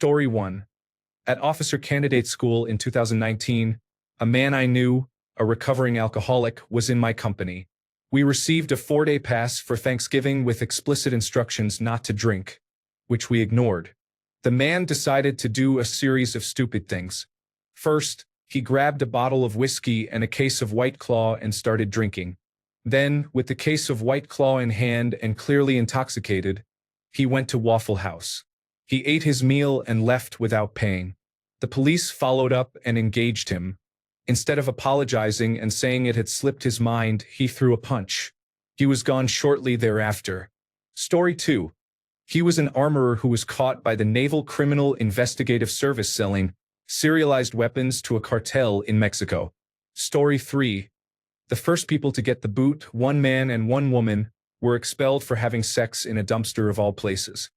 Story 1. At Officer Candidate School in 2019, a man I knew, a recovering alcoholic, was in my company. We received a 4-day pass for Thanksgiving with explicit instructions not to drink, which we ignored. The man decided to do a series of stupid things. First, he grabbed a bottle of whiskey and a case of White Claw and started drinking. Then, with the case of White Claw in hand and clearly intoxicated, he went to Waffle House. He ate his meal and left without paying. The police followed up and engaged him. Instead of apologizing and saying it had slipped his mind, he threw a punch. He was gone shortly thereafter. Story 2. He was an armorer who was caught by the Naval Criminal Investigative Service selling serialized weapons to a cartel in Mexico. Story 3. The first people to get the boot, one man and one woman, were expelled for having sex in a dumpster of all places.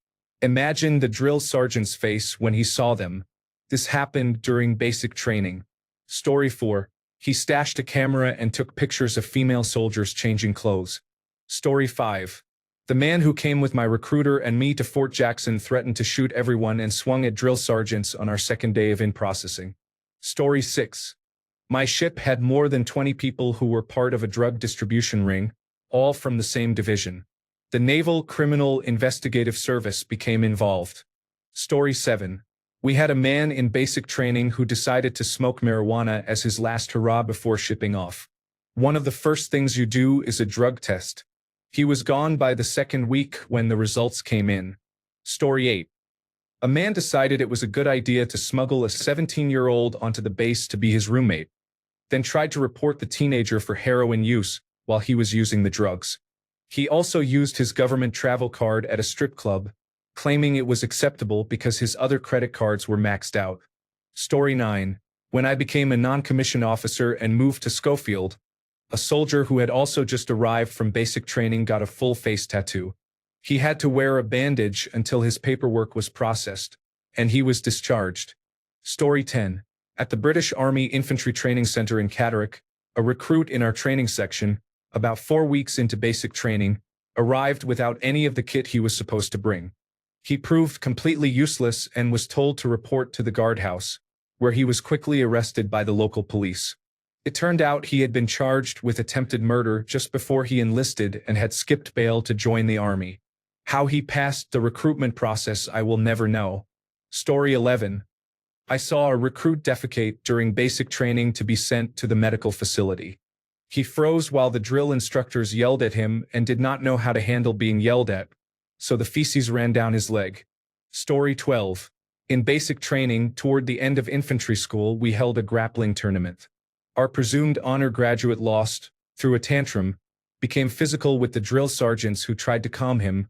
Imagine the drill sergeant's face when he saw them. This happened during basic training. Story 4. He stashed a camera and took pictures of female soldiers changing clothes. Story 5. The man who came with my recruiter and me to Fort Jackson threatened to shoot everyone and swung at drill sergeants on our second day of in-processing. Story 6. My ship had more than 20 people who were part of a drug distribution ring, all from the same division. The Naval Criminal Investigative Service became involved. Story 7. We had a man in basic training who decided to smoke marijuana as his last hurrah before shipping off. One of the first things you do is a drug test. He was gone by the second week when the results came in. Story 8. A man decided it was a good idea to smuggle a 17-year-old onto the base to be his roommate, then tried to report the teenager for heroin use while he was using the drugs. He also used his government travel card at a strip club, claiming it was acceptable because his other credit cards were maxed out. Story 9. When I became a non-commissioned officer and moved to Schofield, a soldier who had also just arrived from basic training got a full face tattoo. He had to wear a bandage until his paperwork was processed, and he was discharged. Story 10. At the British Army Infantry Training Center in Catterick, a recruit in our training section, about 4 weeks into basic training, arrived without any of the kit he was supposed to bring. He proved completely useless and was told to report to the guardhouse, where he was quickly arrested by the local police. It turned out he had been charged with attempted murder just before he enlisted and had skipped bail to join the army. How he passed the recruitment process I will never know. Story 11. I saw a recruit defecate during basic training to be sent to the medical facility. He froze while the drill instructors yelled at him and did not know how to handle being yelled at, so the feces ran down his leg. Story 12. In basic training, toward the end of infantry school, we held a grappling tournament. Our presumed honor graduate lost, threw a tantrum, became physical with the drill sergeants who tried to calm him,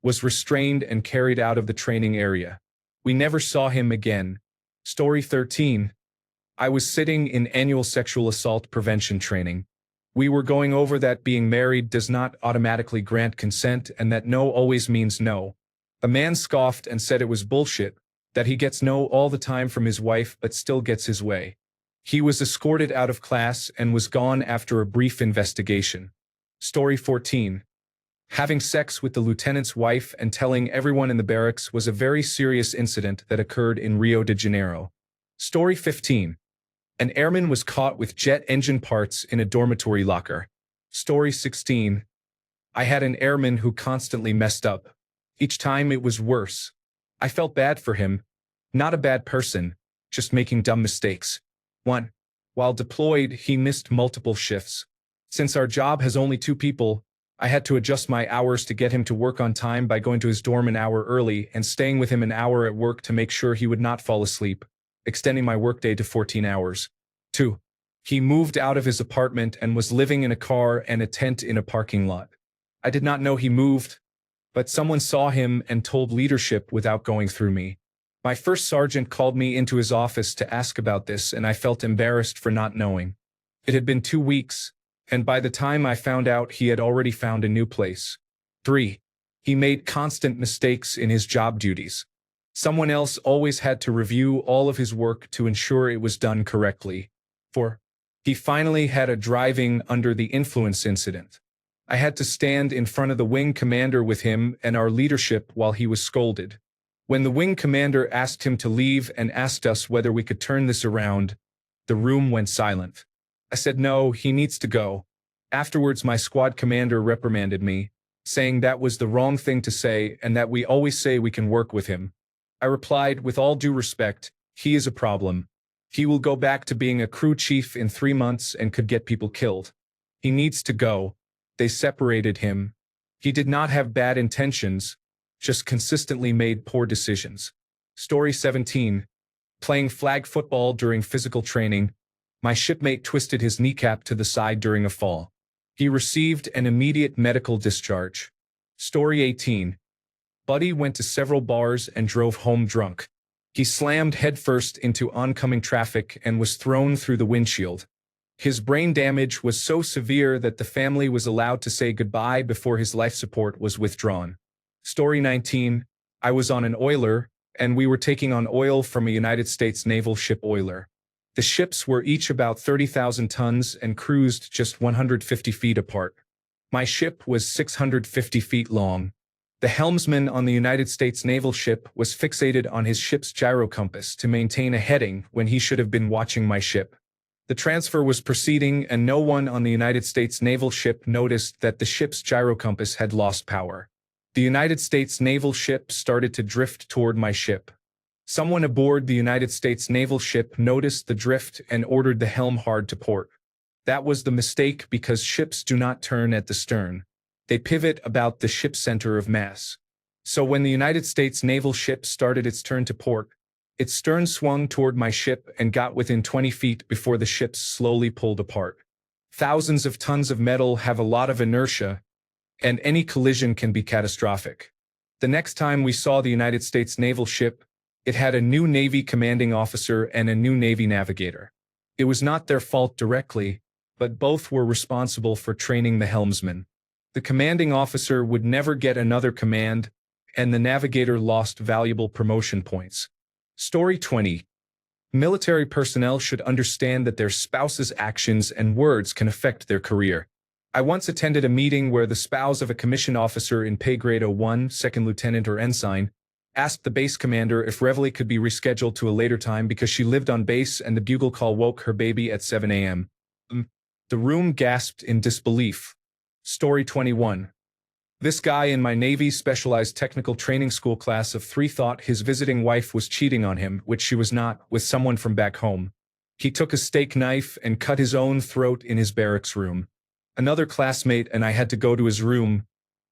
was restrained and carried out of the training area. We never saw him again. Story 13. I was sitting in annual sexual assault prevention training. We were going over that being married does not automatically grant consent and that no always means no. A man scoffed and said it was bullshit, that he gets no all the time from his wife but still gets his way. He was escorted out of class and was gone after a brief investigation. Story 14. Having sex with the lieutenant's wife and telling everyone in the barracks was a very serious incident that occurred in Rio de Janeiro. Story 15. An airman was caught with jet engine parts in a dormitory locker. Story 16. I had an airman who constantly messed up. Each time it was worse. I felt bad for him. Not a bad person, just making dumb mistakes. 1. While deployed, he missed multiple shifts. Since our job has only 2 people, I had to adjust my hours to get him to work on time by going to his dorm an hour early and staying with him an hour at work to make sure he would not fall asleep, extending my workday to 14 hours. 2. He moved out of his apartment and was living in a car and a tent in a parking lot. I did not know he moved, but someone saw him and told leadership without going through me. My first sergeant called me into his office to ask about this, and I felt embarrassed for not knowing. It had been 2 weeks, and by the time I found out, he had already found a new place. 3. He made constant mistakes in his job duties. Someone else always had to review all of his work to ensure it was done correctly. 4. He finally had a driving under the influence incident. I had to stand in front of the wing commander with him and our leadership while he was scolded. When the wing commander asked him to leave and asked us whether we could turn this around, the room went silent. I said no, he needs to go. Afterwards, my squad commander reprimanded me, saying that was the wrong thing to say and that we always say we can work with him. I replied, with all due respect, he is a problem. He will go back to being a crew chief in 3 months and could get people killed. He needs to go. They separated him. He did not have bad intentions, just consistently made poor decisions. Story 17. Playing flag football during physical training, my shipmate twisted his kneecap to the side during a fall. He received an immediate medical discharge. Story 18. Buddy went to several bars and drove home drunk. He slammed headfirst into oncoming traffic and was thrown through the windshield. His brain damage was so severe that the family was allowed to say goodbye before his life support was withdrawn. Story 19. I was on an oiler, and we were taking on oil from a United States naval ship oiler. The ships were each about 30,000 tons and cruised just 150 feet apart. My ship was 650 feet long. The helmsman on the United States naval ship was fixated on his ship's gyro compass to maintain a heading when he should have been watching my ship. The transfer was proceeding and no one on the United States naval ship noticed that the ship's gyro compass had lost power. The United States naval ship started to drift toward my ship. Someone aboard the United States naval ship noticed the drift and ordered the helm hard to port. That was the mistake because ships do not turn at the stern. They pivot about the ship's center of mass. So when the United States naval ship started its turn to port, its stern swung toward my ship and got within 20 feet before the ship slowly pulled apart. Thousands of tons of metal have a lot of inertia, and any collision can be catastrophic. The next time we saw the United States naval ship, it had a new Navy commanding officer and a new Navy navigator. It was not their fault directly, but both were responsible for training the helmsman. The commanding officer would never get another command, and the navigator lost valuable promotion points. Story 20. Military personnel should understand that their spouse's actions and words can affect their career. I once attended a meeting where the spouse of a commissioned officer in pay grade 01, second lieutenant or ensign, asked the base commander if reveille could be rescheduled to a later time because she lived on base and the bugle call woke her baby at 7 a.m. The room gasped in disbelief. Story 21. This guy in my Navy specialized technical training school class of 3 thought his visiting wife was cheating on him, which she was not, with someone from back home. He took a steak knife and cut his own throat in his barracks room. Another classmate and I had to go to his room,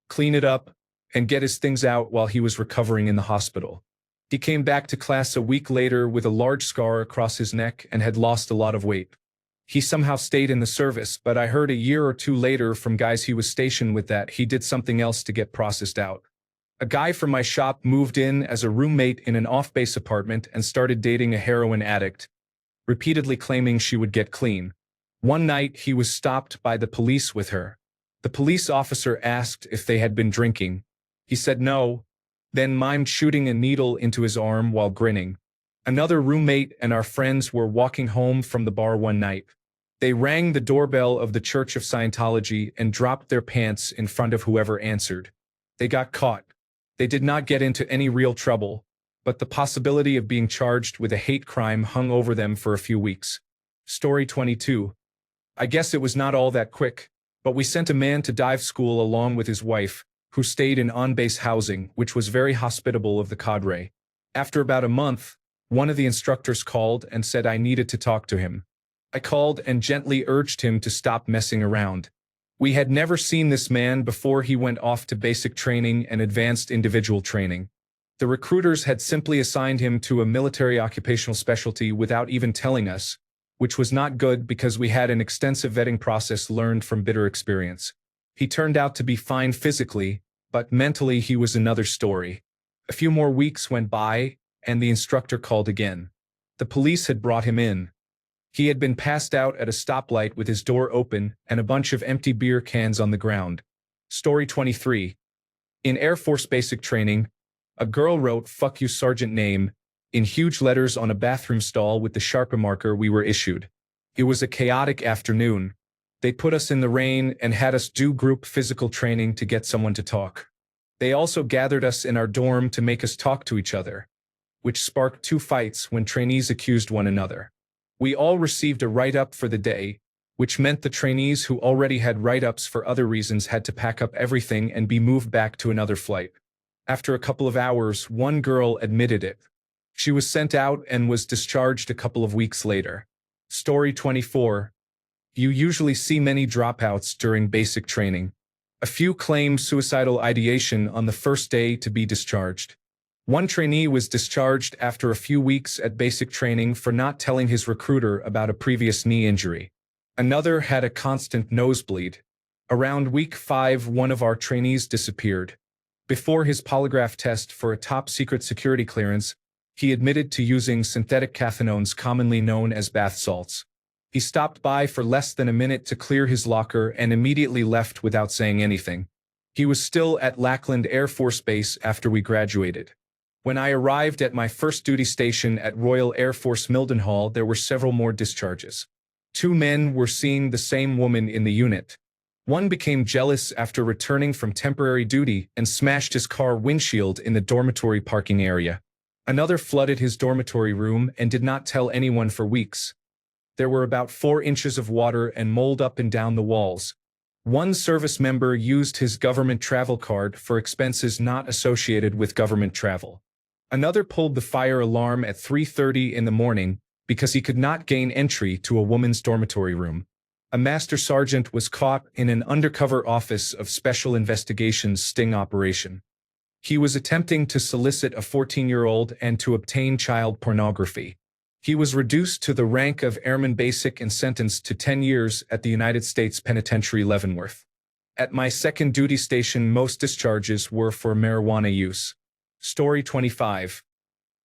clean it up, and get his things out while he was recovering in the hospital. He came back to class a week later with a large scar across his neck and had lost a lot of weight. He somehow stayed in the service, but I heard a year or 2 later from guys he was stationed with that he did something else to get processed out. A guy from my shop moved in as a roommate in an off-base apartment and started dating a heroin addict, repeatedly claiming she would get clean. One night, he was stopped by the police with her. The police officer asked if they had been drinking. He said no, then mimed shooting a needle into his arm while grinning. Another roommate and our friends were walking home from the bar one night. They rang the doorbell of the Church of Scientology and dropped their pants in front of whoever answered. They got caught. They did not get into any real trouble, but the possibility of being charged with a hate crime hung over them for a few weeks. Story 22. I guess it was not all that quick, but we sent a man to dive school along with his wife, who stayed in on-base housing, which was very hospitable of the cadre. After about a month, one of the instructors called and said I needed to talk to him. I called and gently urged him to stop messing around. We had never seen this man before he went off to basic training and advanced individual training. The recruiters had simply assigned him to a military occupational specialty without even telling us, which was not good because we had an extensive vetting process learned from bitter experience. He turned out to be fine physically, but mentally he was another story. A few more weeks went by, and the instructor called again. The police had brought him in. He had been passed out at a stoplight with his door open and a bunch of empty beer cans on the ground. Story 23. In Air Force basic training, a girl wrote "Fuck you Sergeant name" in huge letters on a bathroom stall with the Sharpie marker we were issued. It was a chaotic afternoon. They put us in the rain and had us do group physical training to get someone to talk. They also gathered us in our dorm to make us talk to each other, which sparked 2 fights when trainees accused one another. We all received a write-up for the day, which meant the trainees who already had write-ups for other reasons had to pack up everything and be moved back to another flight. After a couple of hours, one girl admitted it. She was sent out and was discharged a couple of weeks later. Story 24. You usually see many dropouts during basic training. A few claimed suicidal ideation on the first day to be discharged. One trainee was discharged after a few weeks at basic training for not telling his recruiter about a previous knee injury. Another had a constant nosebleed. Around week 5, one of our trainees disappeared. Before his polygraph test for a top-secret security clearance, he admitted to using synthetic cathinones commonly known as bath salts. He stopped by for less than a minute to clear his locker and immediately left without saying anything. He was still at Lackland Air Force Base after we graduated. When I arrived at my first duty station at Royal Air Force Mildenhall, there were several more discharges. 2 men were seeing the same woman in the unit. One became jealous after returning from temporary duty and smashed his car windshield in the dormitory parking area. Another flooded his dormitory room and did not tell anyone for weeks. There were about 4 inches of water and mold up and down the walls. One service member used his government travel card for expenses not associated with government travel. Another pulled the fire alarm at 3:30 in the morning because he could not gain entry to a woman's dormitory room. A master sergeant was caught in an undercover Office of Special Investigations sting operation. He was attempting to solicit a 14-year-old and to obtain child pornography. He was reduced to the rank of Airman Basic and sentenced to 10 years at the United States Penitentiary Leavenworth. At my second duty station, most discharges were for marijuana use. Story 25.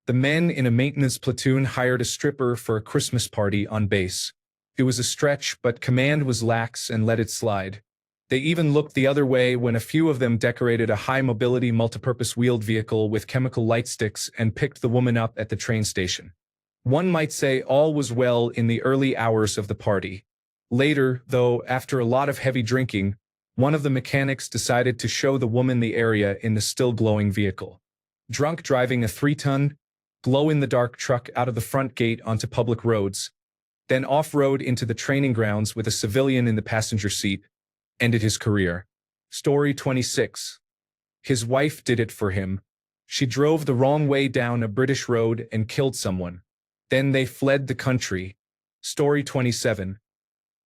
The men in a maintenance platoon hired a stripper for a Christmas party on base. It was a stretch, but command was lax and let it slide. They even looked the other way when a few of them decorated a high-mobility multipurpose wheeled vehicle with chemical light sticks and picked the woman up at the train station. One might say all was well in the early hours of the party. Later, though, after a lot of heavy drinking, one of the mechanics decided to show the woman the area in the still glowing vehicle. Drunk driving a 3-ton, glow-in-the-dark truck out of the front gate onto public roads, then off-road into the training grounds with a civilian in the passenger seat, ended his career. Story 26. His wife did it for him. She drove the wrong way down a British road and killed someone. Then they fled the country. Story 27.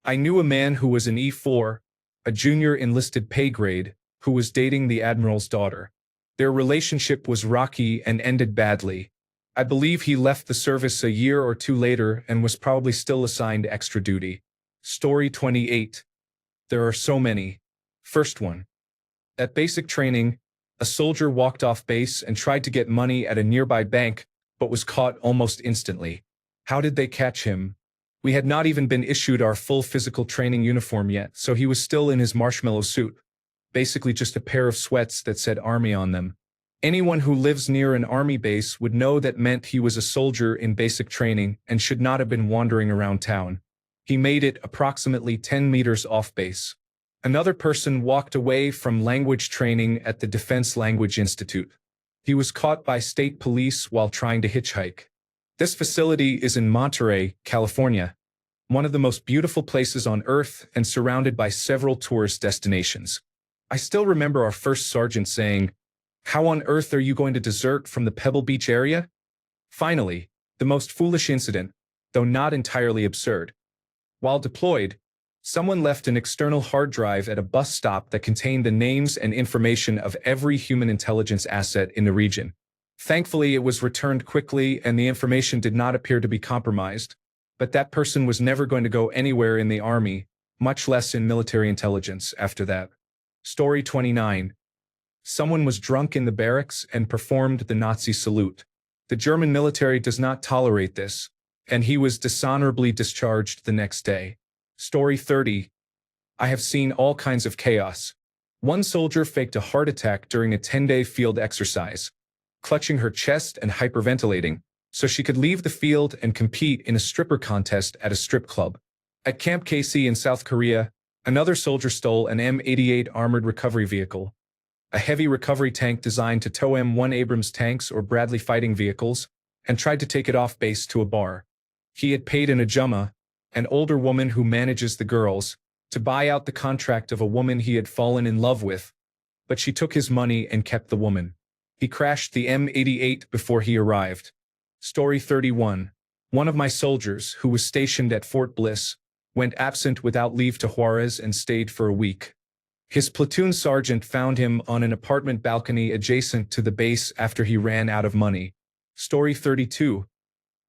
I knew a man who was an E4, a junior enlisted pay grade, who was dating the admiral's daughter. Their relationship was rocky and ended badly. I believe he left the service a year or 2 later and was probably still assigned extra duty. Story 28. There are so many. First one. At basic training, a soldier walked off base and tried to get money at a nearby bank, but was caught almost instantly. How did they catch him? We had not even been issued our full physical training uniform yet, so he was still in his marshmallow suit. Basically just a pair of sweats that said Army on them. Anyone who lives near an Army base would know that meant he was a soldier in basic training and should not have been wandering around town. He made it approximately 10 meters off base. Another person walked away from language training at the Defense Language Institute. He was caught by state police while trying to hitchhike. This facility is in Monterey, California, one of the most beautiful places on Earth and surrounded by several tourist destinations. I still remember our first sergeant saying, "How on earth are you going to desert from the Pebble Beach area?" Finally, the most foolish incident, though not entirely absurd. While deployed, someone left an external hard drive at a bus stop that contained the names and information of every human intelligence asset in the region. Thankfully, it was returned quickly and the information did not appear to be compromised, but that person was never going to go anywhere in the Army, much less in military intelligence after that. Story 29. Someone was drunk in the barracks and performed the Nazi salute. The German military does not tolerate this, and he was dishonorably discharged the next day. Story 30. I have seen all kinds of chaos. One soldier faked a heart attack during a 10-day field exercise, clutching her chest and hyperventilating, so she could leave the field and compete in a stripper contest at a strip club. At Camp Casey in South Korea, another soldier stole an M88 armored recovery vehicle. a heavy recovery tank designed to tow M1 Abrams tanks or Bradley fighting vehicles, and tried to take it off base to a bar. He had paid an Ajumma, an older woman who manages the girls, to buy out the contract of a woman he had fallen in love with, but she took his money and kept the woman. He crashed the M88 before he arrived. Story 31. One of my soldiers, who was stationed at Fort Bliss, went absent without leave to Juarez and stayed for a week. His platoon sergeant found him on an apartment balcony adjacent to the base after he ran out of money. Story 32.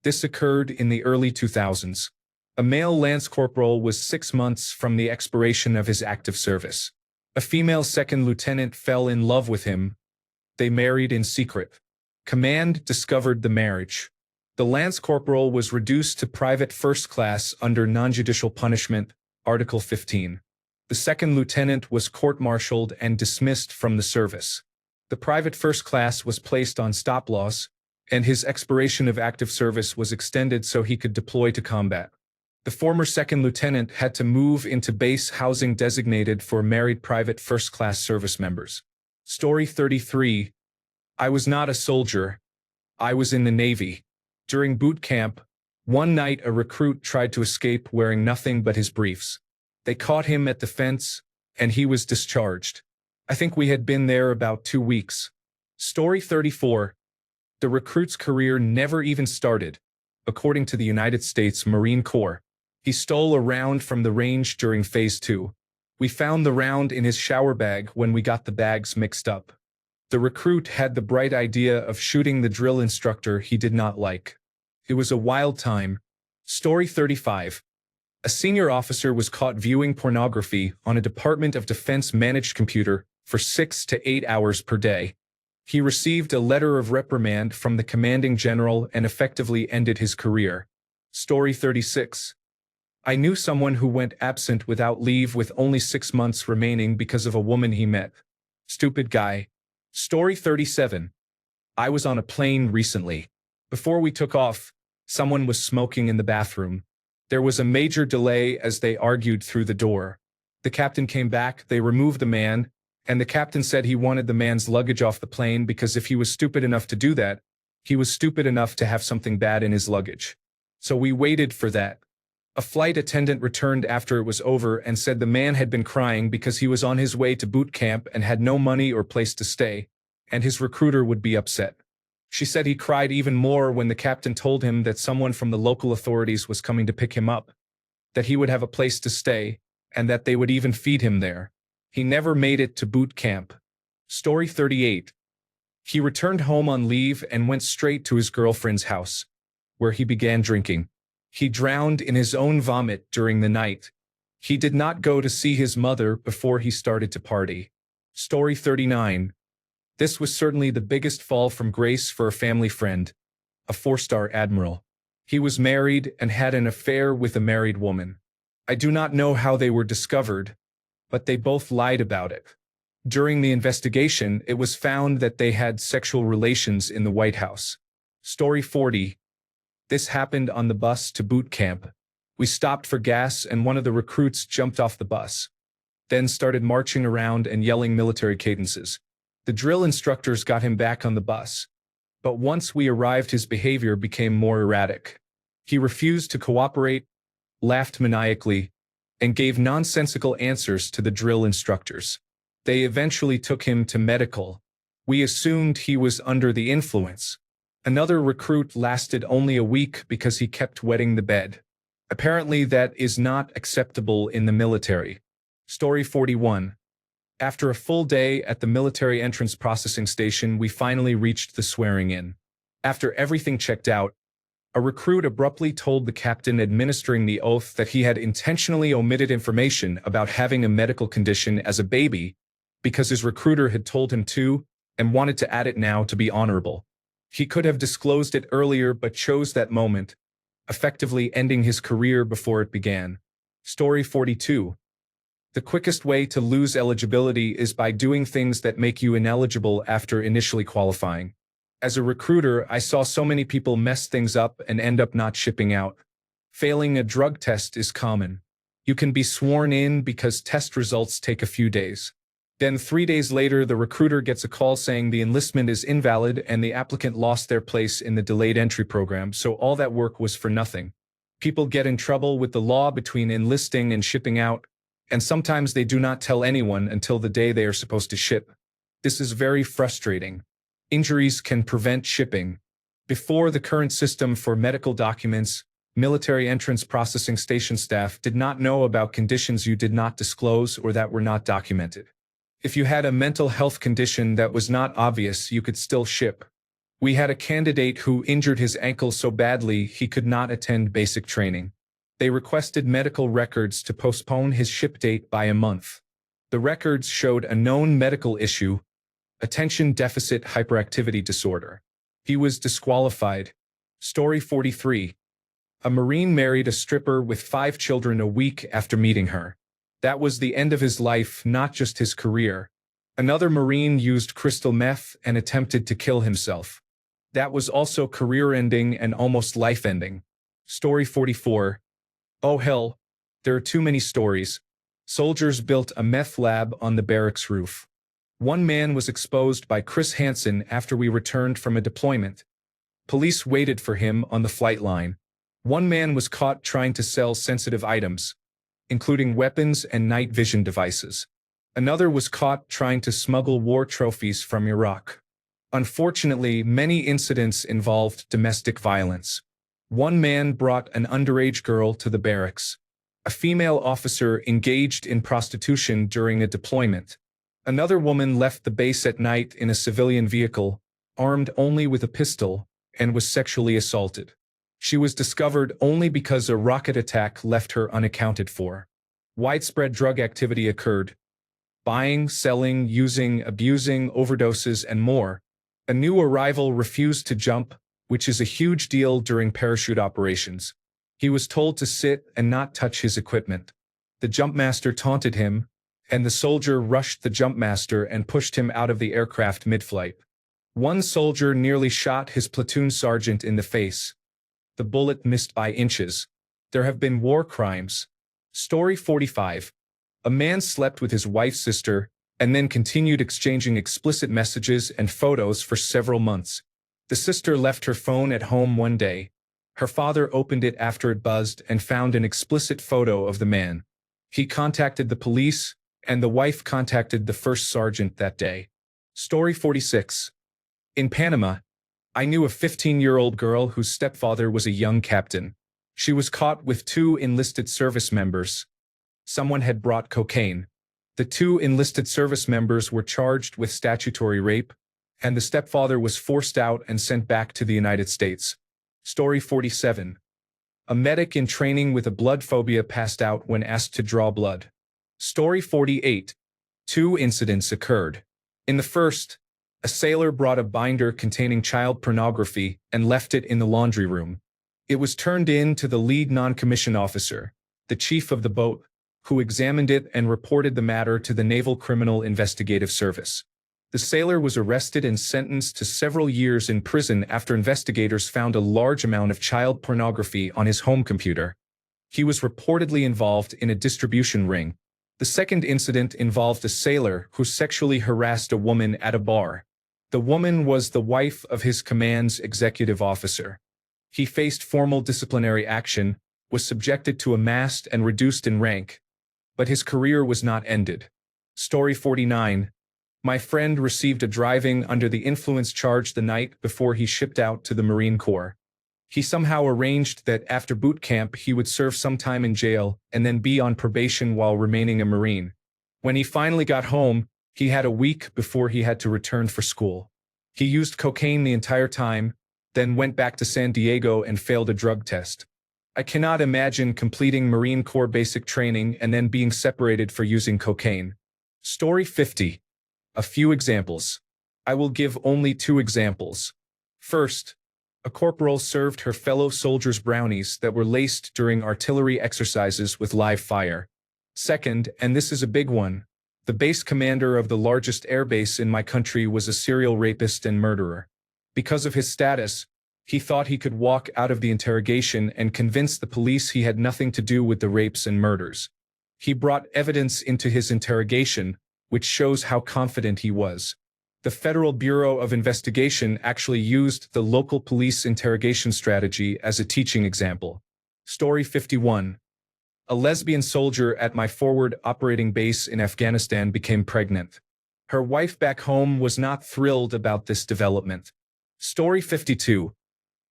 This occurred in the early 2000s. A male lance corporal was 6 months from the expiration of his active service. A female second lieutenant fell in love with him. They married in secret. Command discovered the marriage. The lance corporal was reduced to private first class under non-judicial punishment, Article 15. The second lieutenant was court-martialed and dismissed from the service. The private first class was placed on stop-loss, and his expiration of active service was extended so he could deploy to combat. The former second lieutenant had to move into base housing designated for married private first-class service members. Story 33. I was not a soldier. I was in the Navy. During boot camp, one night a recruit tried to escape wearing nothing but his briefs. They caught him at the fence, and he was discharged. I think we had been there about 2 weeks. Story 34. The recruit's career never even started, according to the United States Marine Corps. He stole a round from the range during Phase 2. We found the round in his shower bag when we got the bags mixed up. The recruit had the bright idea of shooting the drill instructor he did not like. It was a wild time. Story 35. A senior officer was caught viewing pornography on a Department of Defense managed computer for 6 to 8 hours per day. He received a letter of reprimand from the commanding general and effectively ended his career. Story 36. I knew someone who went absent without leave with only 6 months remaining because of a woman he met. Stupid guy. Story 37. I was on a plane recently. Before we took off, someone was smoking in the bathroom. There was a major delay as they argued through the door. The captain came back, they removed the man, and the captain said he wanted the man's luggage off the plane because if he was stupid enough to do that, he was stupid enough to have something bad in his luggage. So we waited for that. A flight attendant returned after it was over and said the man had been crying because he was on his way to boot camp and had no money or place to stay, and his recruiter would be upset. She said he cried even more when the captain told him that someone from the local authorities was coming to pick him up, that he would have a place to stay, and that they would even feed him there. He never made it to boot camp. Story 38. He returned home on leave and went straight to his girlfriend's house, where he began drinking. He drowned in his own vomit during the night. He did not go to see his mother before he started to party. Story 39. This was certainly the biggest fall from grace for a family friend, a 4-star admiral. He was married and had an affair with a married woman. I do not know how they were discovered, but they both lied about it. During the investigation, it was found that they had sexual relations in the White House. Story 40. This happened on the bus to boot camp. We stopped for gas and one of the recruits jumped off the bus, then started marching around and yelling military cadences. The drill instructors got him back on the bus, but once we arrived his behavior became more erratic. He refused to cooperate, laughed maniacally, and gave nonsensical answers to the drill instructors. They eventually took him to medical. We assumed he was under the influence. Another recruit lasted only a week because he kept wetting the bed. Apparently that is not acceptable in the military. Story 41. After a full day at the military entrance processing station, we finally reached the swearing-in. After everything checked out, a recruit abruptly told the captain administering the oath that he had intentionally omitted information about having a medical condition as a baby because his recruiter had told him to and wanted to add it now to be honorable. He could have disclosed it earlier but chose that moment, effectively ending his career before it began. Story 42. The quickest way to lose eligibility is by doing things that make you ineligible after initially qualifying. As a recruiter, I saw so many people mess things up and end up not shipping out. Failing a drug test is common. You can be sworn in because test results take a few days. Then 3 days later, the recruiter gets a call saying the enlistment is invalid and the applicant lost their place in the delayed entry program, so all that work was for nothing. People get in trouble with the law between enlisting and shipping out, and sometimes they do not tell anyone until the day they are supposed to ship. This is very frustrating. Injuries can prevent shipping. Before the current system for medical documents, military entrance processing station staff did not know about conditions you did not disclose or that were not documented. If you had a mental health condition that was not obvious, you could still ship. We had a candidate who injured his ankle so badly he could not attend basic training. They requested medical records to postpone his ship date by a month. The records showed a known medical issue, attention deficit hyperactivity disorder. He was disqualified. Story 43. A Marine married a stripper with 5 children a week after meeting her. That was the end of his life, not just his career. Another Marine used crystal meth and attempted to kill himself. That was also career-ending and almost life-ending. Story 44. Oh hell, there are too many stories. Soldiers built a meth lab on the barracks roof. One man was exposed by Chris Hansen after we returned from a deployment. Police waited for him on the flight line. One man was caught trying to sell sensitive items, including weapons and night vision devices. Another was caught trying to smuggle war trophies from Iraq. Unfortunately, many incidents involved domestic violence. One man brought an underage girl to the barracks. A female officer engaged in prostitution during a deployment. Another woman left the base at night in a civilian vehicle, armed only with a pistol, and was sexually assaulted. She was discovered only because a rocket attack left her unaccounted for. Widespread drug activity occurred. Buying, selling, using, abusing, overdoses, and more. A new arrival refused to jump, which is a huge deal during parachute operations. He was told to sit and not touch his equipment. The jumpmaster taunted him, and the soldier rushed the jumpmaster and pushed him out of the aircraft mid-flight. One soldier nearly shot his platoon sergeant in the face. The bullet missed by inches. There have been war crimes. Story 45. A man slept with his wife's sister and then continued exchanging explicit messages and photos for several months. The sister left her phone at home one day. Her father opened it after it buzzed and found an explicit photo of the man. He contacted the police, and the wife contacted the first sergeant that day. Story 46. In Panama, I knew a 15-year-old girl whose stepfather was a young captain. She was caught with 2 enlisted service members. Someone had brought cocaine. The 2 enlisted service members were charged with statutory rape, and the stepfather was forced out and sent back to the United States. Story 47. A medic in training with a blood phobia passed out when asked to draw blood. Story 48. 2 incidents occurred. In the first, a sailor brought a binder containing child pornography and left it in the laundry room. It was turned in to the lead non-commissioned officer, the chief of the boat, who examined it and reported the matter to the Naval Criminal Investigative Service. The sailor was arrested and sentenced to several years in prison after investigators found a large amount of child pornography on his home computer. He was reportedly involved in a distribution ring. The second incident involved a sailor who sexually harassed a woman at a bar. The woman was the wife of his command's executive officer. He faced formal disciplinary action, was subjected to a mast and reduced in rank, but his career was not ended. Story 49. My friend received a driving under the influence charge the night before he shipped out to the Marine Corps. He somehow arranged that after boot camp he would serve some time in jail and then be on probation while remaining a Marine. When he finally got home, he had a week before he had to return for school. He used cocaine the entire time, then went back to San Diego and failed a drug test. I cannot imagine completing Marine Corps basic training and then being separated for using cocaine. Story 50. A few examples. I will give only 2 examples. First, a corporal served her fellow soldiers brownies that were laced during artillery exercises with live fire. Second, and this is a big one, the base commander of the largest airbase in my country was a serial rapist and murderer. Because of his status, he thought he could walk out of the interrogation and convince the police he had nothing to do with the rapes and murders. He brought evidence into his interrogation, which shows how confident he was. The Federal Bureau of Investigation actually used the local police interrogation strategy as a teaching example. Story 51. A lesbian soldier at my forward operating base in Afghanistan became pregnant. Her wife back home was not thrilled about this development. Story 52.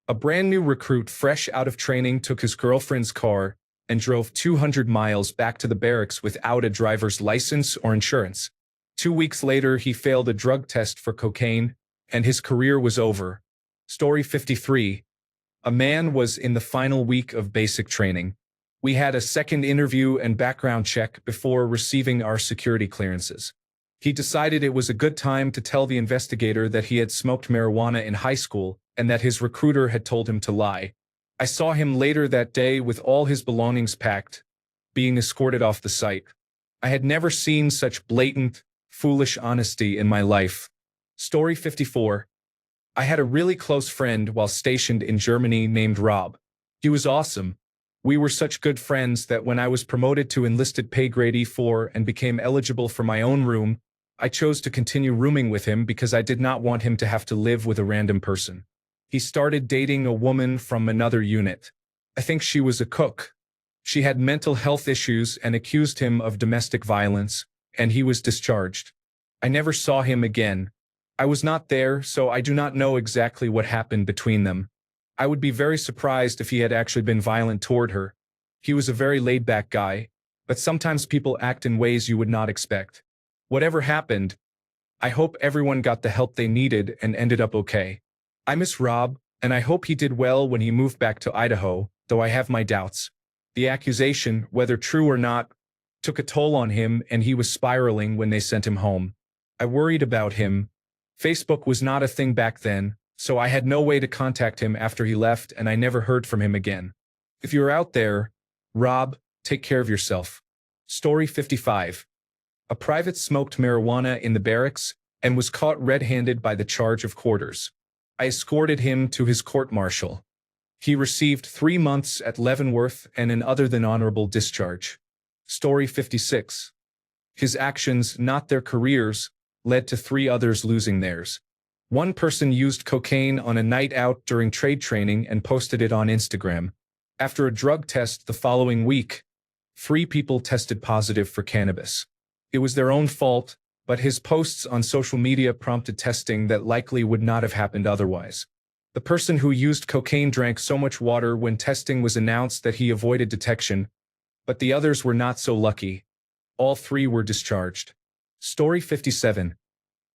A brand new recruit fresh out of training took his girlfriend's car and drove 200 miles back to the barracks without a driver's license or insurance. 2 weeks later, he failed a drug test for cocaine, and his career was over. Story 53. A man was in the final week of basic training. We had a second interview and background check before receiving our security clearances. He decided it was a good time to tell the investigator that he had smoked marijuana in high school and that his recruiter had told him to lie. I saw him later that day with all his belongings packed, being escorted off the site. I had never seen such blatant, foolish honesty in my life. Story 54. I had a really close friend while stationed in Germany named Rob. He was awesome. We were such good friends that when I was promoted to enlisted pay grade E4 and became eligible for my own room, I chose to continue rooming with him because I did not want him to have to live with a random person. He started dating a woman from another unit. I think she was a cook. She had mental health issues and accused him of domestic violence, and he was discharged. I never saw him again. I was not there, so I do not know exactly what happened between them. I would be very surprised if he had actually been violent toward her. He was a very laid-back guy, but sometimes people act in ways you would not expect. Whatever happened, I hope everyone got the help they needed and ended up okay. I miss Rob, and I hope he did well when he moved back to Idaho, though I have my doubts. The accusation, whether true or not, took a toll on him, and he was spiraling when they sent him home. I worried about him. Facebook was not a thing back then, so I had no way to contact him after he left, and I never heard from him again. If you're out there, Rob, take care of yourself. Story 55. A private smoked marijuana in the barracks and was caught red-handed by the charge of quarters. I escorted him to his court-martial. He received 3 months at Leavenworth and an other-than-honorable discharge. Story 56. His actions, not their careers, led to 3 others losing theirs. One person used cocaine on a night out during trade training and posted it on Instagram. After a drug test the following week, 3 people tested positive for cannabis. It was their own fault, but his posts on social media prompted testing that likely would not have happened otherwise. The person who used cocaine drank so much water when testing was announced that he avoided detection, but the others were not so lucky. All 3 were discharged. Story 57.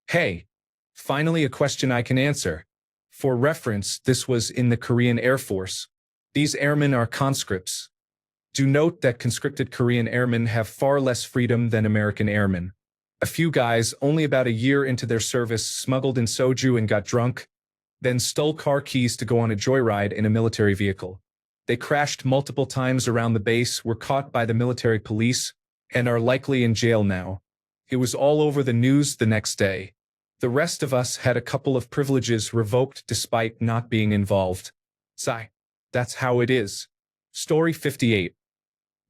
Hey, finally a question I can answer. For reference, this was in the Korean Air Force. These airmen are conscripts. Do note that conscripted Korean airmen have far less freedom than American airmen. A few guys, only about a year into their service, smuggled in soju and got drunk, then stole car keys to go on a joyride in a military vehicle. They crashed multiple times around the base, were caught by the military police, and are likely in jail now. It was all over the news the next day. The rest of us had a couple of privileges revoked despite not being involved. Sigh. That's how it is. Story 58.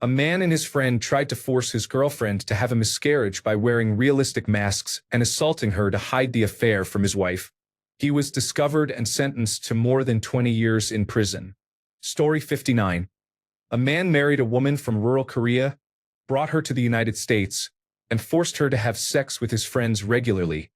A man and his friend tried to force his girlfriend to have a miscarriage by wearing realistic masks and assaulting her to hide the affair from his wife. He was discovered and sentenced to more than 20 years in prison. Story 59. A man married a woman from rural Korea, brought her to the United States, and forced her to have sex with his friends regularly,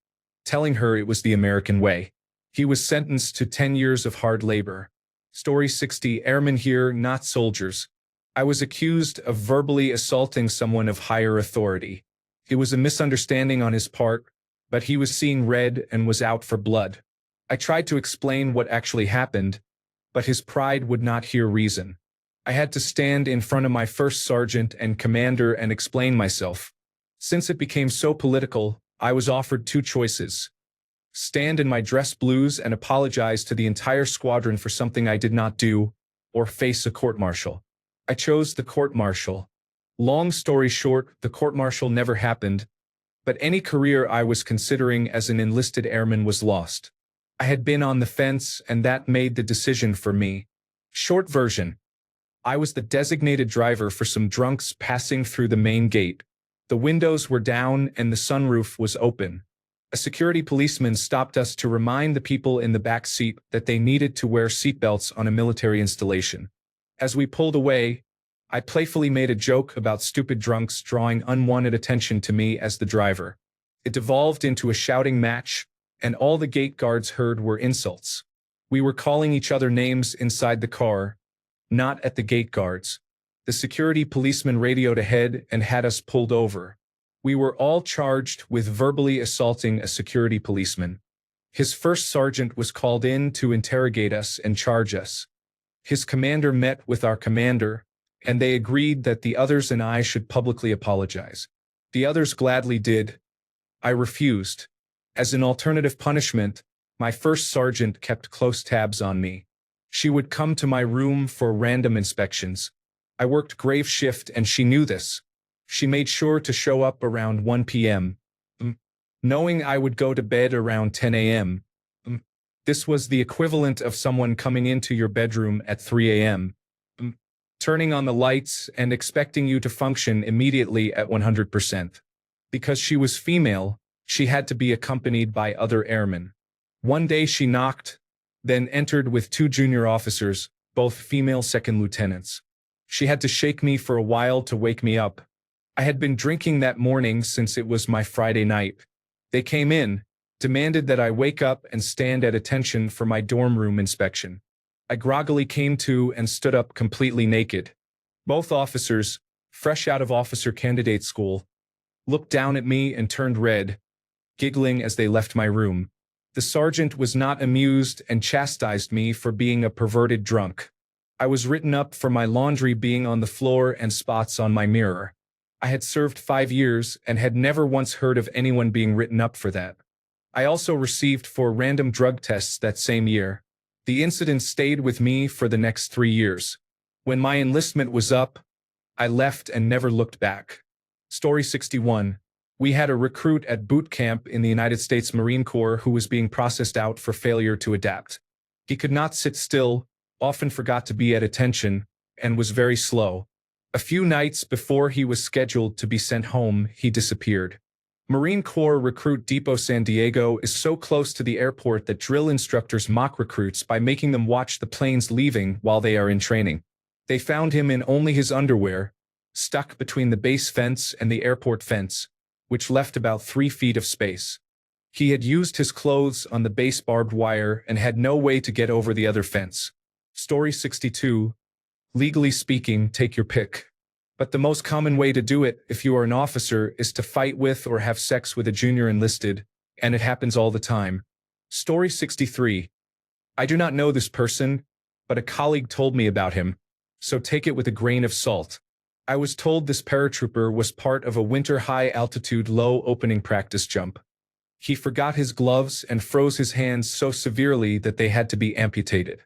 telling her it was the American way. He was sentenced to 10 years of hard labor. Story 60. Airmen here, not soldiers. I was accused of verbally assaulting someone of higher authority. It was a misunderstanding on his part, but he was seeing red and was out for blood. I tried to explain what actually happened, but his pride would not hear reason. I had to stand in front of my first sergeant and commander and explain myself. Since it became so political, I was offered 2 choices. Stand in my dress blues and apologize to the entire squadron for something I did not do, or face a court-martial. I chose the court-martial. Long story short, the court-martial never happened, but any career I was considering as an enlisted airman was lost. I had been on the fence, and that made the decision for me. Short version. I was the designated driver for some drunks passing through the main gate. The windows were down and the sunroof was open. A security policeman stopped us to remind the people in the back seat that they needed to wear seatbelts on a military installation. As we pulled away, I playfully made a joke about stupid drunks drawing unwanted attention to me as the driver. It devolved into a shouting match, and all the gate guards heard were insults. We were calling each other names inside the car, not at the gate guards. The security policeman radioed ahead and had us pulled over. We were all charged with verbally assaulting a security policeman. His first sergeant was called in to interrogate us and charge us. His commander met with our commander, and they agreed that the others and I should publicly apologize. The others gladly did. I refused. As an alternative punishment, my first sergeant kept close tabs on me. She would come to my room for random inspections. I worked grave shift and she knew this. She made sure to show up around 1 p.m., knowing I would go to bed around 10 a.m. This was the equivalent of someone coming into your bedroom at 3 a.m., turning on the lights and expecting you to function immediately at 100%. Because she was female, she had to be accompanied by other airmen. One day she knocked, then entered with 2 junior officers, both female second lieutenants. She had to shake me for a while to wake me up. I had been drinking that morning since it was my Friday night. They came in, demanded that I wake up and stand at attention for my dorm room inspection. I groggily came to and stood up completely naked. Both officers, fresh out of officer candidate school, looked down at me and turned red, giggling as they left my room. The sergeant was not amused and chastised me for being a perverted drunk. I was written up for my laundry being on the floor and spots on my mirror. I had served 5 years and had never once heard of anyone being written up for that. I also received 4 random drug tests that same year. The incident stayed with me for the next 3 years. When my enlistment was up, I left and never looked back. Story 61. We had a recruit at boot camp in the United States Marine Corps who was being processed out for failure to adapt. He could not sit still, often forgot to be at attention, and was very slow. A few nights before he was scheduled to be sent home, he disappeared. Marine Corps Recruit Depot San Diego is so close to the airport that drill instructors mock recruits by making them watch the planes leaving while they are in training. They found him in only his underwear, stuck between the base fence and the airport fence, which left about 3 feet of space. He had used his clothes on the base barbed wire and had no way to get over the other fence. Story 62. Legally speaking, take your pick. But the most common way to do it, if you are an officer, is to fight with or have sex with a junior enlisted, and it happens all the time. Story 63. I do not know this person, but a colleague told me about him, so take it with a grain of salt. I was told this paratrooper was part of a winter high-altitude low-opening practice jump. He forgot his gloves and froze his hands so severely that they had to be amputated.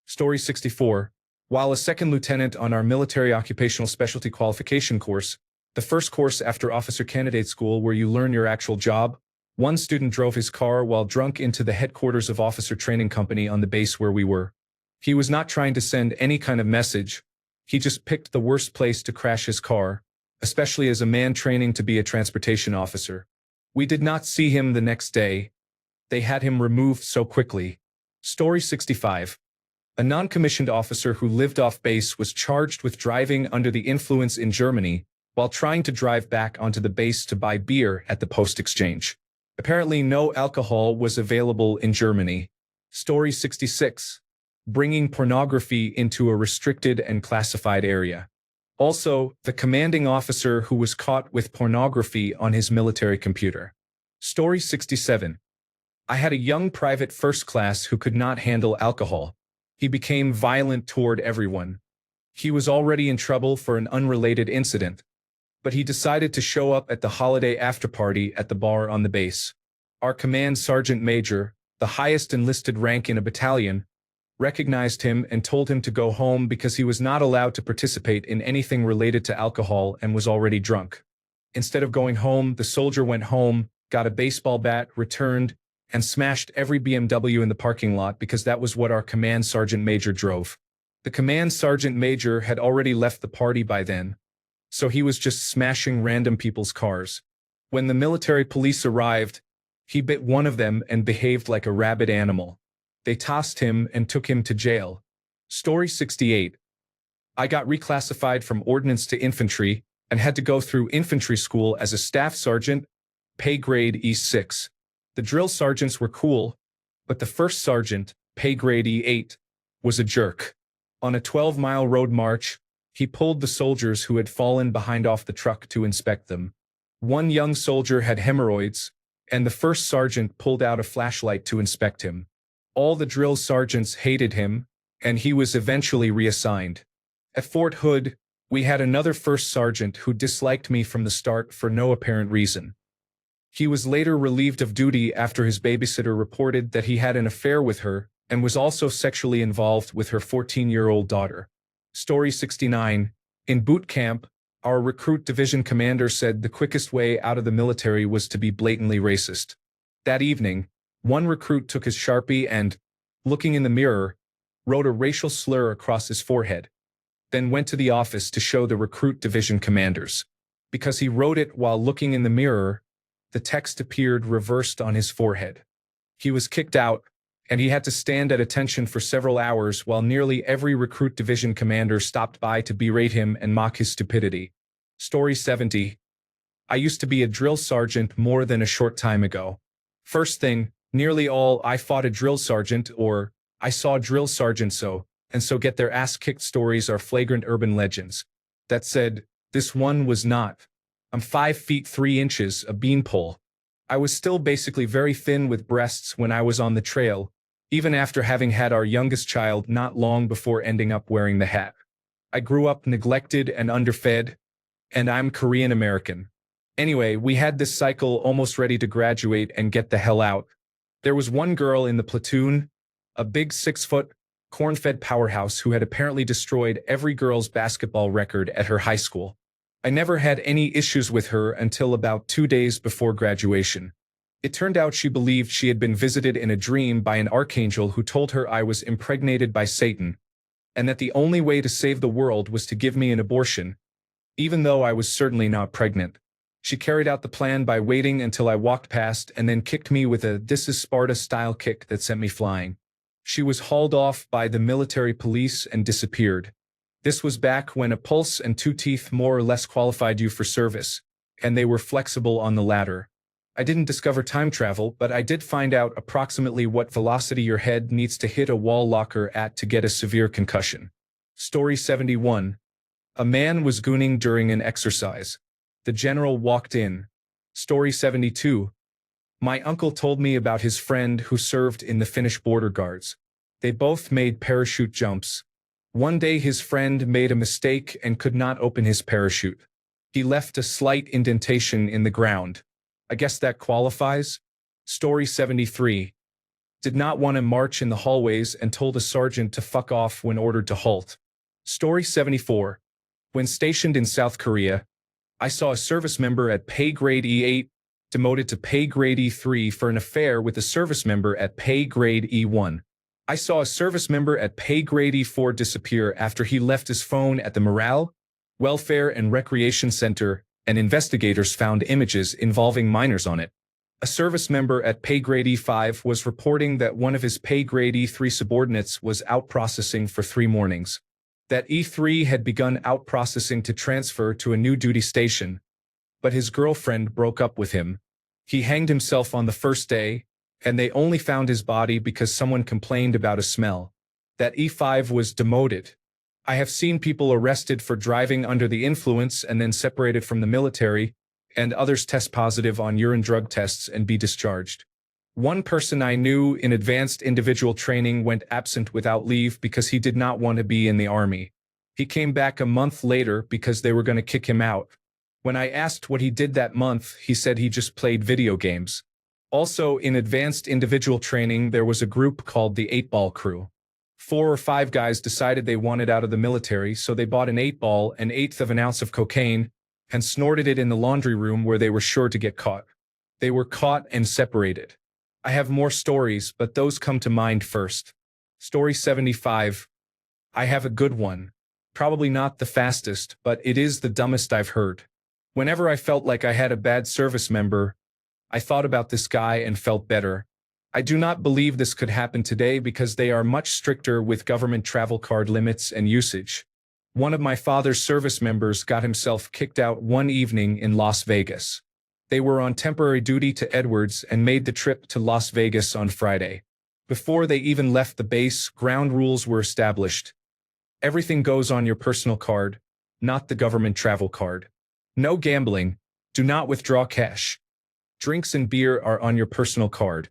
Story 64. While a second lieutenant on our military occupational specialty qualification course, the first course after officer candidate school where you learn your actual job, one student drove his car while drunk into the headquarters of Officer Training Company on the base where we were. He was not trying to send any kind of message. He just picked the worst place to crash his car, especially as a man training to be a transportation officer. We did not see him the next day. They had him removed so quickly. Story 65. A non-commissioned officer who lived off base was charged with driving under the influence in Germany while trying to drive back onto the base to buy beer at the post exchange. Apparently no alcohol was available in Germany. Story 66. Bringing pornography into a restricted and classified area. Also, the commanding officer who was caught with pornography on his military computer. Story 67. I had a young private first class who could not handle alcohol. He became violent toward everyone. He was already in trouble for an unrelated incident, but he decided to show up at the holiday after-party at the bar on the base. Our command sergeant major, the highest enlisted rank in a battalion, recognized him and told him to go home because he was not allowed to participate in anything related to alcohol and was already drunk. Instead of going home, the soldier went home, got a baseball bat, returned, and smashed every BMW in the parking lot because that was what our command sergeant major drove. The command sergeant major had already left the party by then, so he was just smashing random people's cars. When the military police arrived, he bit one of them and behaved like a rabid animal. They tossed him and took him to jail. Story 68. I got reclassified from ordnance to infantry and had to go through infantry school as a staff sergeant, pay grade E6. The drill sergeants were cool, but the first sergeant, pay grade E8, was a jerk. On a 12-mile road march, he pulled the soldiers who had fallen behind off the truck to inspect them. One young soldier had hemorrhoids, and the first sergeant pulled out a flashlight to inspect him. All the drill sergeants hated him, and he was eventually reassigned. At Fort Hood, we had another first sergeant who disliked me from the start for no apparent reason. He was later relieved of duty after his babysitter reported that he had an affair with her and was also sexually involved with her 14-year-old daughter. Story 69. In boot camp, our recruit division commander said the quickest way out of the military was to be blatantly racist. That evening, one recruit took his Sharpie and, looking in the mirror, wrote a racial slur across his forehead, then went to the office to show the recruit division commanders. Because he wrote it while looking in the mirror, the text appeared reversed on his forehead. He was kicked out, and he had to stand at attention for several hours while nearly every recruit division commander stopped by to berate him and mock his stupidity. Story 70. I used to be a drill sergeant more than a short time ago. First thing, nearly all I fought a drill sergeant or I saw drill sergeant so get their ass kicked stories are flagrant urban legends. That said, this one was not. I'm 5 feet 3 inches, a beanpole. I was still basically very thin with breasts when I was on the trail, even after having had our youngest child not long before ending up wearing the hat. I grew up neglected and underfed, and I'm Korean American. Anyway, we had this cycle almost ready to graduate and get the hell out. There was one girl in the platoon, a big 6-foot, corn-fed powerhouse who had apparently destroyed every girl's basketball record at her high school. I never had any issues with her until about 2 days before graduation. It turned out she believed she had been visited in a dream by an archangel who told her I was impregnated by Satan, and that the only way to save the world was to give me an abortion, even though I was certainly not pregnant. She carried out the plan by waiting until I walked past and then kicked me with a "This is Sparta"-style kick that sent me flying. She was hauled off by the military police and disappeared. This was back when a pulse and 2 teeth more or less qualified you for service, and they were flexible on the latter. I didn't discover time travel, but I did find out approximately what velocity your head needs to hit a wall locker at to get a severe concussion. Story 71. A man was gooning during an exercise. The general walked in. Story 72. My uncle told me about his friend who served in the Finnish border guards. They both made parachute jumps. One day his friend made a mistake and could not open his parachute. He left a slight indentation in the ground. I guess that qualifies? Story 73. Did not want to march in the hallways and told a sergeant to fuck off when ordered to halt. Story 74. When stationed in South Korea, I saw a service member at pay grade E8 demoted to pay grade E3 for an affair with a service member at pay grade E1. I saw a service member at pay grade E4 disappear after he left his phone at the Morale, Welfare and Recreation Center, and investigators found images involving minors on it. A service member at pay grade E5 was reporting that one of his pay grade E3 subordinates was out processing for 3 mornings. That E3 had begun out processing to transfer to a new duty station, but his girlfriend broke up with him. He hanged himself on the first day, and they only found his body because someone complained about a smell. That E5 was demoted. I have seen people arrested for driving under the influence and then separated from the military, and others test positive on urine drug tests and be discharged. One person I knew in advanced individual training went absent without leave because he did not want to be in the army. He came back a month later because they were going to kick him out. When I asked what he did that month, he said he just played video games. Also, in advanced individual training, there was a group called the 8-Ball Crew. 4 or 5 guys decided they wanted out of the military, so they bought an 8-ball, an eighth of an ounce of cocaine, and snorted it in the laundry room where they were sure to get caught. They were caught and separated. I have more stories, but those come to mind first. Story 75. I have a good one. Probably not the fastest, but it is the dumbest I've heard. Whenever I felt like I had a bad service member, I thought about this guy and felt better. I do not believe this could happen today because they are much stricter with government travel card limits and usage. One of my father's service members got himself kicked out one evening in Las Vegas. They were on temporary duty to Edwards and made the trip to Las Vegas on Friday. Before they even left the base, ground rules were established. Everything goes on your personal card, not the government travel card. No gambling. Do not withdraw cash. Drinks and beer are on your personal card.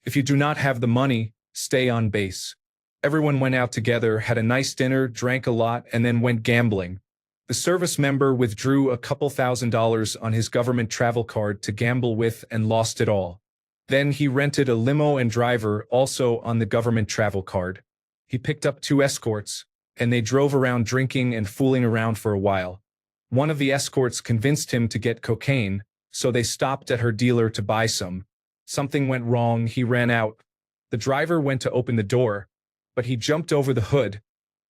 If you do not have the money, stay on base. Everyone went out together, had a nice dinner, drank a lot, and then went gambling. The service member withdrew a couple $1,000s on his government travel card to gamble with and lost it all. Then he rented a limo and driver also on the government travel card. He picked up 2 escorts, and they drove around drinking and fooling around for a while. One of the escorts convinced him to get cocaine, so they stopped at her dealer to buy some. Something went wrong, he ran out. The driver went to open the door, but he jumped over the hood,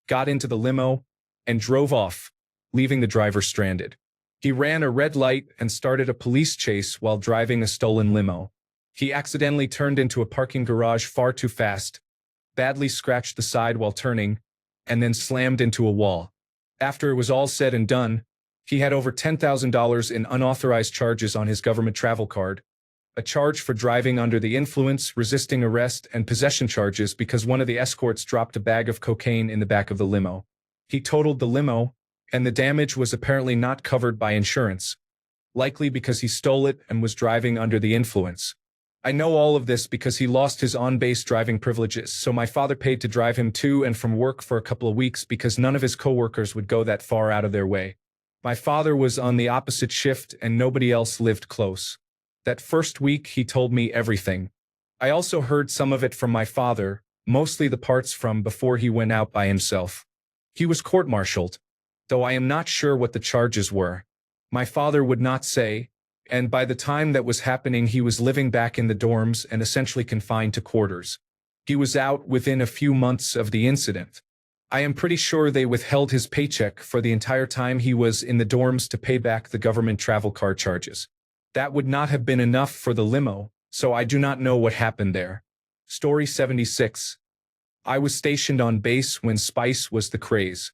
got into the limo, and drove off, leaving the driver stranded. He ran a red light and started a police chase while driving a stolen limo. He accidentally turned into a parking garage far too fast, badly scratched the side while turning, and then slammed into a wall. After it was all said and done, he had over $10,000 in unauthorized charges on his government travel card, a charge for driving under the influence, resisting arrest, and possession charges because one of the escorts dropped a bag of cocaine in the back of the limo. He totaled the limo, and the damage was apparently not covered by insurance, likely because he stole it and was driving under the influence. I know all of this because he lost his on-base driving privileges, so my father paid to drive him to and from work for a couple of weeks because none of his coworkers would go that far out of their way. My father was on the opposite shift and nobody else lived close. That first week he told me everything. I also heard some of it from my father, mostly the parts from before he went out by himself. He was court-martialed, though I am not sure what the charges were. My father would not say, and by the time that was happening he was living back in the dorms and essentially confined to quarters. He was out within a few months of the incident. I am pretty sure they withheld his paycheck for the entire time he was in the dorms to pay back the government travel card charges. That would not have been enough for the limo, so I do not know what happened there. Story 76. I was stationed on base when spice was the craze.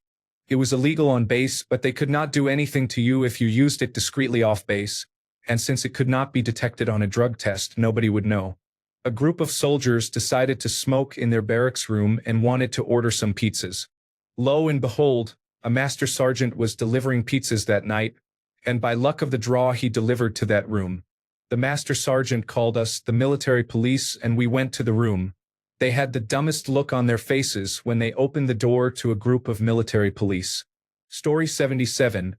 It was illegal on base, but they could not do anything to you if you used it discreetly off base, and since it could not be detected on a drug test, nobody would know. A group of soldiers decided to smoke in their barracks room and wanted to order some pizzas. Lo and behold, a master sergeant was delivering pizzas that night, and by luck of the draw he delivered to that room. The master sergeant called us the military police and we went to the room. They had the dumbest look on their faces when they opened the door to a group of military police. Story 77.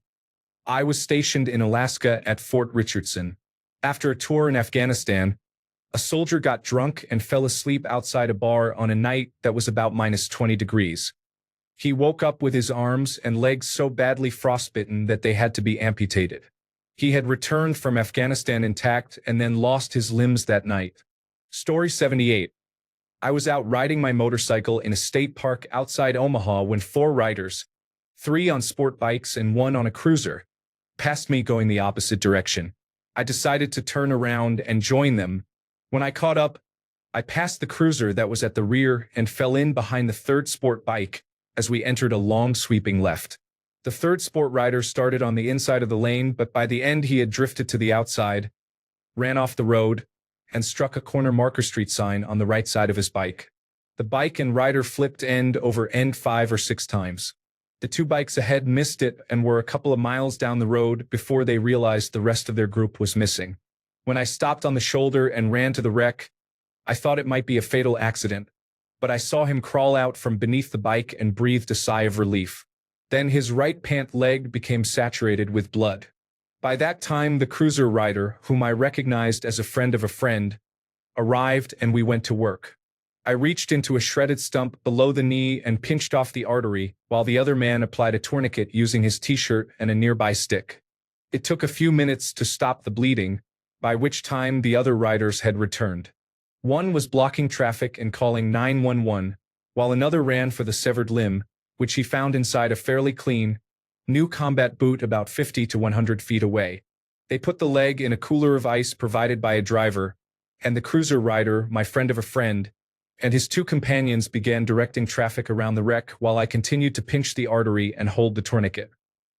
I was stationed in Alaska at Fort Richardson. After a tour in Afghanistan, a soldier got drunk and fell asleep outside a bar on a night that was about -20 degrees. He woke up with his arms and legs so badly frostbitten that they had to be amputated. He had returned from Afghanistan intact and then lost his limbs that night. Story 78. I was out riding my motorcycle in a state park outside Omaha when 4 riders, 3 on sport bikes and 1 on a cruiser, passed me going the opposite direction. I decided to turn around and join them. When I caught up, I passed the cruiser that was at the rear and fell in behind the 3rd sport bike as we entered a long sweeping left. The 3rd sport rider started on the inside of the lane, but by the end he had drifted to the outside, ran off the road, and struck a corner Marker Street sign on the right side of his bike. The bike and rider flipped end over end 5 or 6 times. The 2 bikes ahead missed it and were a couple of miles down the road before they realized the rest of their group was missing. When I stopped on the shoulder and ran to the wreck, I thought it might be a fatal accident, but I saw him crawl out from beneath the bike and breathed a sigh of relief. Then his right pant leg became saturated with blood. By that time, the cruiser rider, whom I recognized as a friend of a friend, arrived and we went to work. I reached into a shredded stump below the knee and pinched off the artery, while the other man applied a tourniquet using his t-shirt and a nearby stick. It took a few minutes to stop the bleeding, by which time the other riders had returned. One was blocking traffic and calling 911, while another ran for the severed limb, which he found inside a fairly clean, new combat boot about 50 to 100 feet away. They put the leg in a cooler of ice provided by a driver, and the cruiser rider, my friend of a friend, and his two companions began directing traffic around the wreck while I continued to pinch the artery and hold the tourniquet.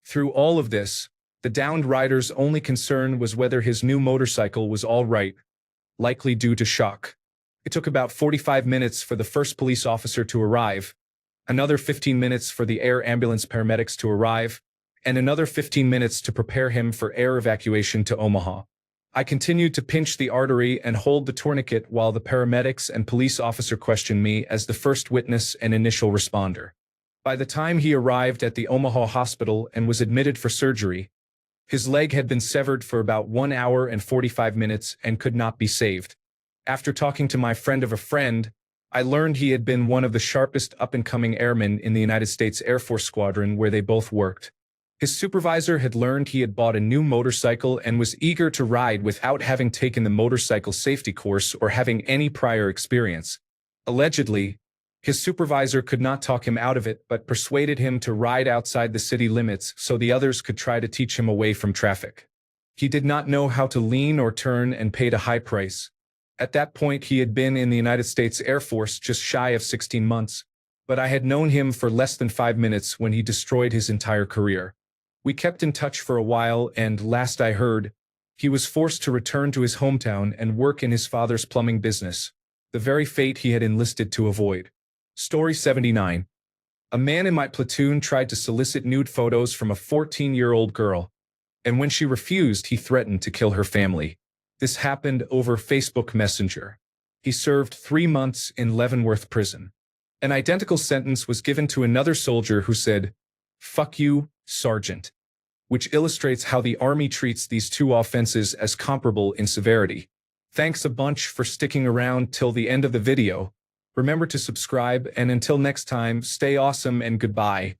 Through all of this, the downed rider's only concern was whether his new motorcycle was all right, likely due to shock. It took about 45 minutes for the first police officer to arrive, another 15 minutes for the air ambulance paramedics to arrive, and another 15 minutes to prepare him for air evacuation to Omaha. I continued to pinch the artery and hold the tourniquet while the paramedics and police officer questioned me as the first witness and initial responder. By the time he arrived at the Omaha hospital and was admitted for surgery, his leg had been severed for about 1 hour and 45 minutes and could not be saved. After talking to my friend of a friend, I learned he had been one of the sharpest up-and-coming airmen in the United States Air Force Squadron where they both worked. His supervisor had learned he had bought a new motorcycle and was eager to ride without having taken the motorcycle safety course or having any prior experience. Allegedly, his supervisor could not talk him out of it but persuaded him to ride outside the city limits so the others could try to teach him away from traffic. He did not know how to lean or turn and paid a high price. At that point, he had been in the United States Air Force just shy of 16 months, but I had known him for less than 5 minutes when he destroyed his entire career. We kept in touch for a while and, last I heard, he was forced to return to his hometown and work in his father's plumbing business, the very fate he had enlisted to avoid. Story 79. A man in my platoon tried to solicit nude photos from a 14-year-old girl, and when she refused, he threatened to kill her family. This happened over Facebook Messenger. He served 3 months in Leavenworth Prison. An identical sentence was given to another soldier who said, "Fuck you, Sergeant," which illustrates how the Army treats these two offenses as comparable in severity. Thanks a bunch for sticking around till the end of the video. Remember to subscribe, and until next time, stay awesome and goodbye.